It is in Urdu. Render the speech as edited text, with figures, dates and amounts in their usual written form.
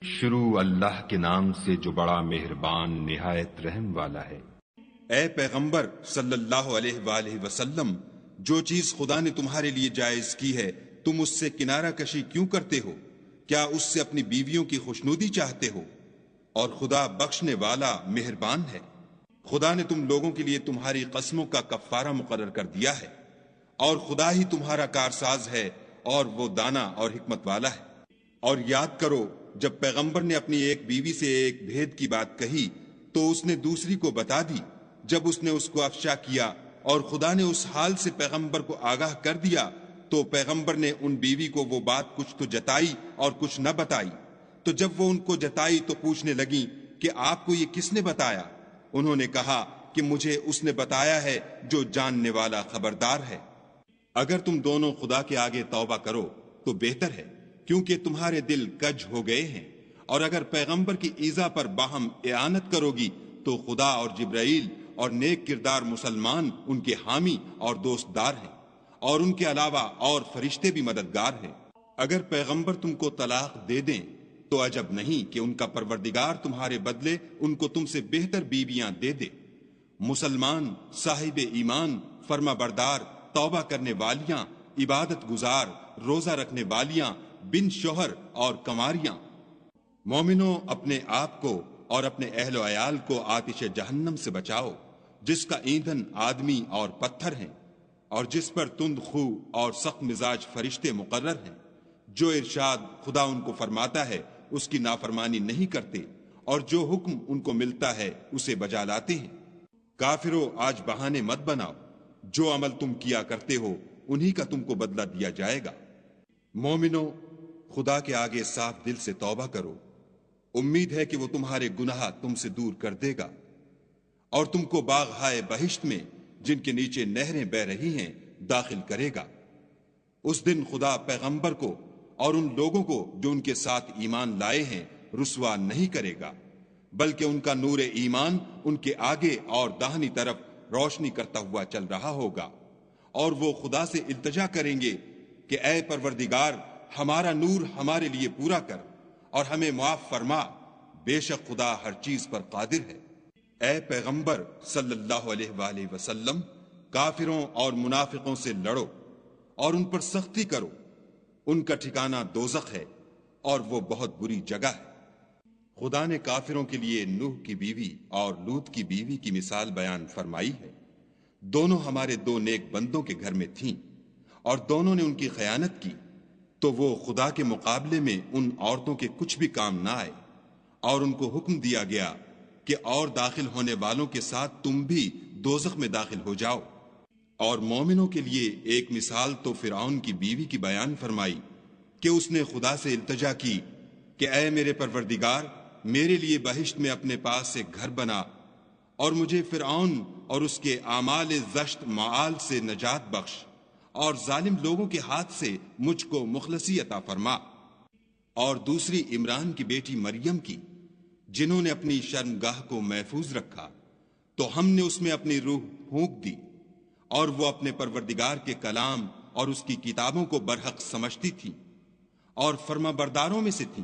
شروع اللہ کے نام سے جو بڑا مہربان نہایت رحم والا ہے۔ اے پیغمبر صلی اللہ علیہ وآلہ وسلم، جو چیز خدا نے تمہارے لیے جائز کی ہے تم اس سے کنارہ کشی کیوں کرتے ہو؟ کیا اس سے اپنی بیویوں کی خوشنودی چاہتے ہو؟ اور خدا بخشنے والا مہربان ہے۔ خدا نے تم لوگوں کے لیے تمہاری قسموں کا کفارہ مقرر کر دیا ہے، اور خدا ہی تمہارا کارساز ہے، اور وہ دانا اور حکمت والا ہے۔ اور یاد کرو جب پیغمبر نے اپنی ایک بیوی سے ایک بھید کی بات کہی تو اس نے دوسری کو بتا دی جب اس نے اس کو افشا کیا، اور خدا نے اس حال سے پیغمبر کو آگاہ کر دیا تو پیغمبر نے ان بیوی کو وہ بات کچھ تو جتائی اور کچھ نہ بتائی۔ تو جب وہ ان کو جتائی تو پوچھنے لگیں کہ آپ کو یہ کس نے بتایا؟ انہوں نے کہا کہ مجھے اس نے بتایا ہے جو جاننے والا خبردار ہے۔ اگر تم دونوں خدا کے آگے توبہ کرو تو بہتر ہے، کیونکہ تمہارے دل کج ہو گئے ہیں، اور اگر پیغمبر کی ایذا پر باہم اعانت کرو گی تو خدا اور جبرائیل اور نیک کردار مسلمان ان کے حامی اور دوست دار ہیں، اور ان کے علاوہ اور فرشتے بھی مددگار ہیں۔ اگر پیغمبر تم کو طلاق دے دیں تو عجب نہیں کہ ان کا پروردگار تمہارے بدلے ان کو تم سے بہتر بیویاں دے دے۔ مسلمان، صاحب ایمان، فرما بردار، توبہ کرنے والیاں، عبادت گزار، روزہ رکھنے والیاں، بن شوہر اور کنواریاں۔ مومنوں، اپنے آپ کو اور اپنے اہل و عیال کو آتش جہنم سے بچاؤ، جس کا ایندھن آدمی اور پتھر ہیں، اور جس پر تند خو اور سخت مزاج فرشتے مقرر ہیں۔ جو ارشاد خدا ان کو فرماتا ہے اس کی نافرمانی نہیں کرتے، اور جو حکم ان کو ملتا ہے اسے بجا لاتے ہیں۔ کافرو، آج بہانے مت بناؤ، جو عمل تم کیا کرتے ہو انہی کا تم کو بدلہ دیا جائے گا۔ مومنو، خدا کے آگے صاف دل سے توبہ کرو، امید ہے کہ وہ تمہارے گناہ تم سے دور کر دے گا، اور تم کو باغ ہائے بہشت میں جن کے نیچے نہریں بہ رہی ہیں داخل کرے گا۔ اس دن خدا پیغمبر کو اور ان لوگوں کو جو ان کے ساتھ ایمان لائے ہیں رسوا نہیں کرے گا، بلکہ ان کا نور ایمان ان کے آگے اور داہنی طرف روشنی کرتا ہوا چل رہا ہوگا، اور وہ خدا سے التجا کریں گے کہ اے پروردگار، ہمارا نور ہمارے لیے پورا کر اور ہمیں معاف فرما، بے شک خدا ہر چیز پر قادر ہے۔ اے پیغمبر صلی اللہ علیہ وآلہ وسلم، کافروں اور منافقوں سے لڑو اور ان پر سختی کرو، ان کا ٹھکانہ دوزخ ہے اور وہ بہت بری جگہ ہے۔ خدا نے کافروں کے لیے نوح کی بیوی اور لوط کی بیوی کی مثال بیان فرمائی ہے۔ دونوں ہمارے دو نیک بندوں کے گھر میں تھیں، اور دونوں نے ان کی خیانت کی، تو وہ خدا کے مقابلے میں ان عورتوں کے کچھ بھی کام نہ آئے، اور ان کو حکم دیا گیا کہ اور داخل ہونے والوں کے ساتھ تم بھی دوزخ میں داخل ہو جاؤ۔ اور مومنوں کے لیے ایک مثال تو فرعون کی بیوی کی بیان فرمائی کہ اس نے خدا سے التجا کی کہ اے میرے پروردگار، میرے لیے بہشت میں اپنے پاس ایک گھر بنا، اور مجھے فرعون اور اس کے اعمال زشت معال سے نجات بخش، اور ظالم لوگوں کے ہاتھ سے مجھ کو مخلصی عطا فرما۔ اور دوسری عمران کی بیٹی مریم کی، جنہوں نے اپنی شرمگاہ کو محفوظ رکھا تو ہم نے اس میں اپنی روح پھونک دی، اور وہ اپنے پروردگار کے کلام اور اس کی کتابوں کو برحق سمجھتی تھی، اور فرما برداروں میں سے تھی۔